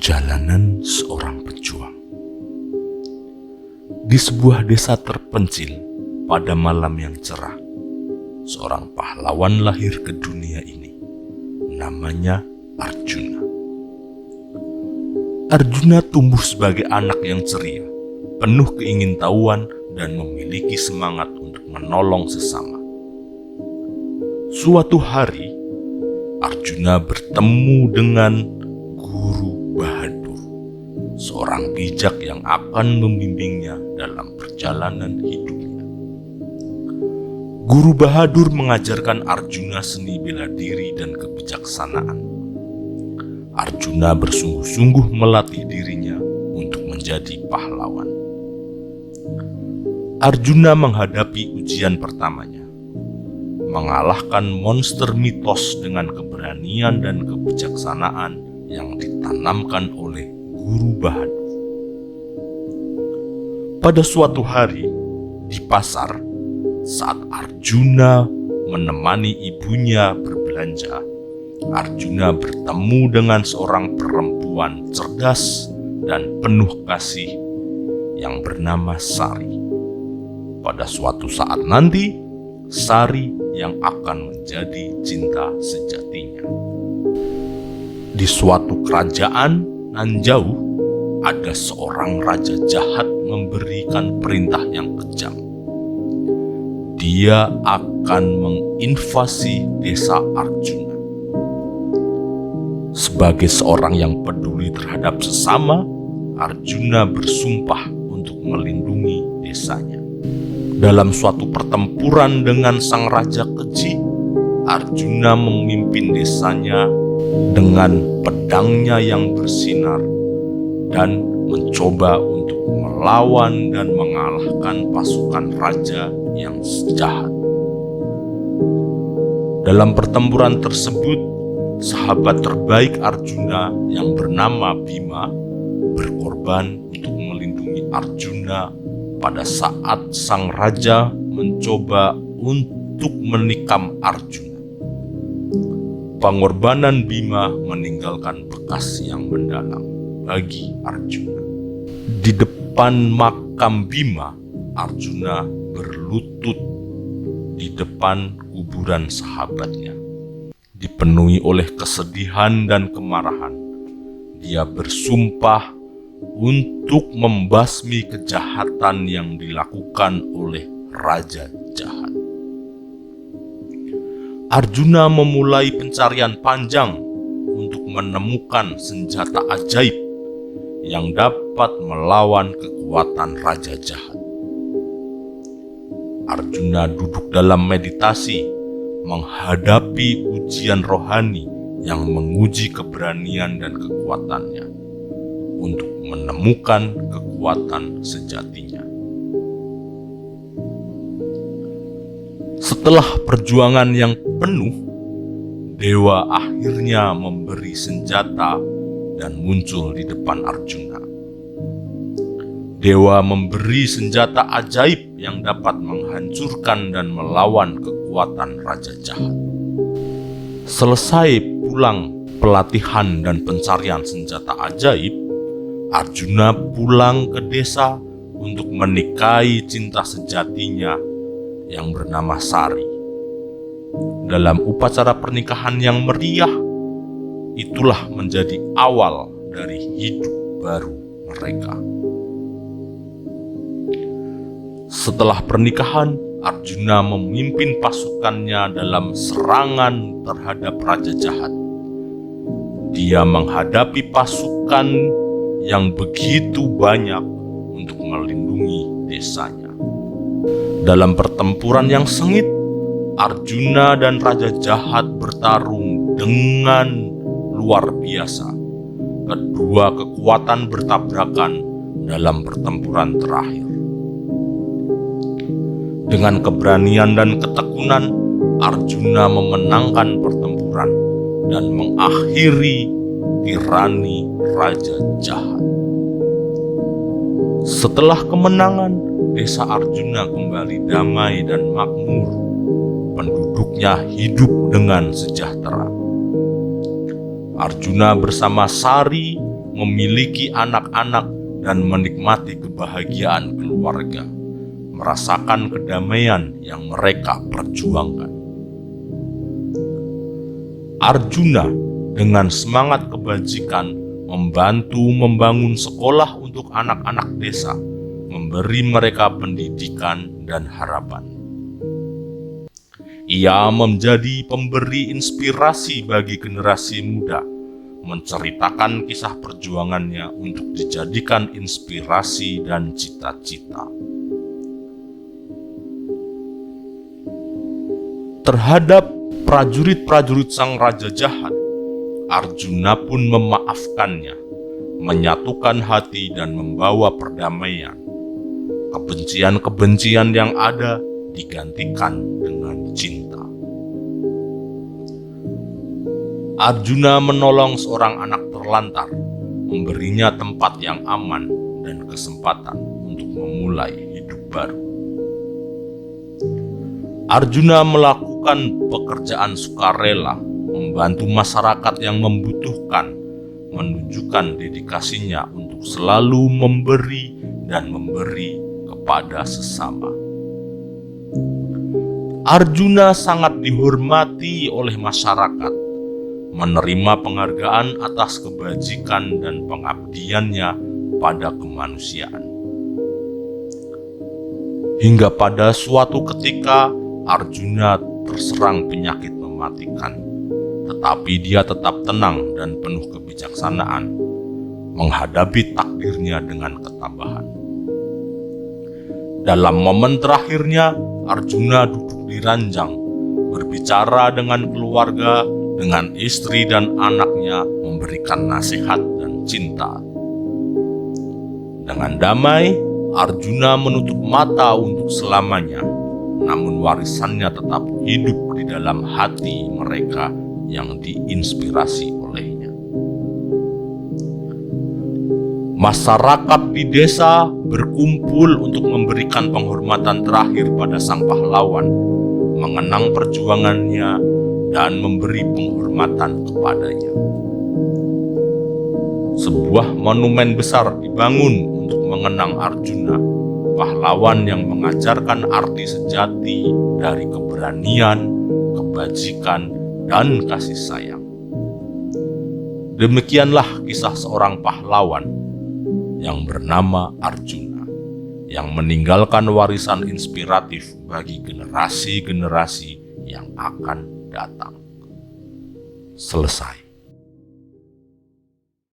Perjalanan seorang pejuang. Di sebuah desa terpencil pada malam yang cerah, seorang pahlawan lahir ke dunia ini. Namanya Arjuna. Arjuna tumbuh sebagai anak yang ceria, penuh keingintahuan dan memiliki semangat untuk menolong sesama. Suatu hari, Arjuna bertemu dengan Guru Bahadur, seorang bijak yang akan membimbingnya dalam perjalanan hidupnya. Guru Bahadur mengajarkan Arjuna seni bela diri dan kebijaksanaan. Arjuna bersungguh-sungguh melatih dirinya untuk menjadi pahlawan. Arjuna menghadapi ujian pertamanya, mengalahkan monster mitos dengan keberanian dan kebijaksanaan yang ditanamkan oleh Guru Bahadur. Pada suatu hari di pasar, saat Arjuna menemani ibunya berbelanja, Arjuna bertemu dengan seorang perempuan cerdas dan penuh kasih yang bernama Sari. Pada suatu saat nanti, Sari yang akan menjadi cinta sejatinya. Di suatu kerajaan nan jauh, ada seorang raja jahat memberikan perintah yang kejam. Dia akan menginvasi desa Arjuna. Sebagai seorang yang peduli terhadap sesama, Arjuna bersumpah untuk melindungi desanya. Dalam suatu pertempuran dengan sang raja keji, Arjuna memimpin desanya dengan pedangnya yang bersinar dan mencoba untuk melawan dan mengalahkan pasukan raja yang jahat. Dalam pertempuran tersebut, sahabat terbaik Arjuna yang bernama Bima berkorban untuk melindungi Arjuna pada saat sang raja mencoba untuk menikam Arjuna. Pengorbanan Bima meninggalkan bekas yang mendalam bagi Arjuna. Di depan makam Bima, Arjuna berlutut di depan kuburan sahabatnya. Dipenuhi oleh kesedihan dan kemarahan, dia bersumpah untuk membasmi kejahatan yang dilakukan oleh raja jahat. Arjuna memulai pencarian panjang untuk menemukan senjata ajaib yang dapat melawan kekuatan raja jahat. Arjuna duduk dalam meditasi menghadapi ujian rohani yang menguji keberanian dan kekuatannya untuk menemukan kekuatan sejatinya. Setelah perjuangan yang penuh, dewa akhirnya memberi senjata dan muncul di depan Arjuna. Dewa memberi senjata ajaib yang dapat menghancurkan dan melawan kekuatan raja jahat. Selesai pulang pelatihan dan pencarian senjata ajaib, Arjuna pulang ke desa untuk menikahi cinta sejatinya yang bernama Sari. Dalam upacara pernikahan yang meriah, itulah menjadi awal dari hidup baru mereka. Setelah pernikahan, Arjuna memimpin pasukannya dalam serangan terhadap raja jahat. Dia menghadapi pasukan yang begitu banyak untuk melindungi desanya. Dalam pertempuran yang sengit, Arjuna dan raja jahat bertarung dengan luar biasa. Kedua kekuatan bertabrakan dalam pertempuran terakhir. Dengan keberanian dan ketekunan, Arjuna memenangkan pertempuran dan mengakhiri tirani raja jahat. Setelah kemenangan, desa Arjuna kembali damai dan makmur. Penduduknya hidup dengan sejahtera. Arjuna bersama Sari memiliki anak-anak dan menikmati kebahagiaan keluarga, merasakan kedamaian yang mereka perjuangkan. Arjuna dengan semangat kebajikan membantu membangun sekolah untuk anak-anak desa, memberi mereka pendidikan dan harapan. Ia menjadi pemberi inspirasi bagi generasi muda, menceritakan kisah perjuangannya untuk dijadikan inspirasi dan cita-cita. Terhadap prajurit-prajurit sang raja jahat, Arjuna pun memaafkannya, menyatukan hati dan membawa perdamaian. Kebencian-kebencian yang ada digantikan dengan cinta. Arjuna menolong seorang anak terlantar, memberinya tempat yang aman dan kesempatan untuk memulai hidup baru. Arjuna melakukan pekerjaan sukarela, membantu masyarakat yang membutuhkan, menunjukkan dedikasinya untuk selalu memberi dan memberi kepada sesama. Arjuna sangat dihormati oleh masyarakat, menerima penghargaan atas kebajikan dan pengabdiannya pada kemanusiaan. Hingga pada suatu ketika Arjuna terserang penyakit mematikan, tetapi dia tetap tenang dan penuh kebijaksanaan menghadapi takdirnya dengan ketabahan. Dalam momen terakhirnya, Arjuna duduk di ranjang, berbicara dengan keluarga, dengan istri dan anaknya, memberikan nasihat dan cinta. Dengan damai, Arjuna menutup mata untuk selamanya, namun warisannya tetap hidup di dalam hati mereka yang diinspirasi olehnya. Masyarakat di desa berkumpul untuk memberikan penghormatan terakhir pada sang pahlawan, mengenang perjuangannya dan memberi penghormatan kepadanya. Sebuah monumen besar dibangun untuk mengenang Arjuna, pahlawan yang mengajarkan arti sejati dari keberanian, kebajikan, dan kasih sayang. Demikianlah kisah seorang pahlawan yang bernama Arjuna, yang meninggalkan warisan inspiratif bagi generasi-generasi yang akan datang. Selesai.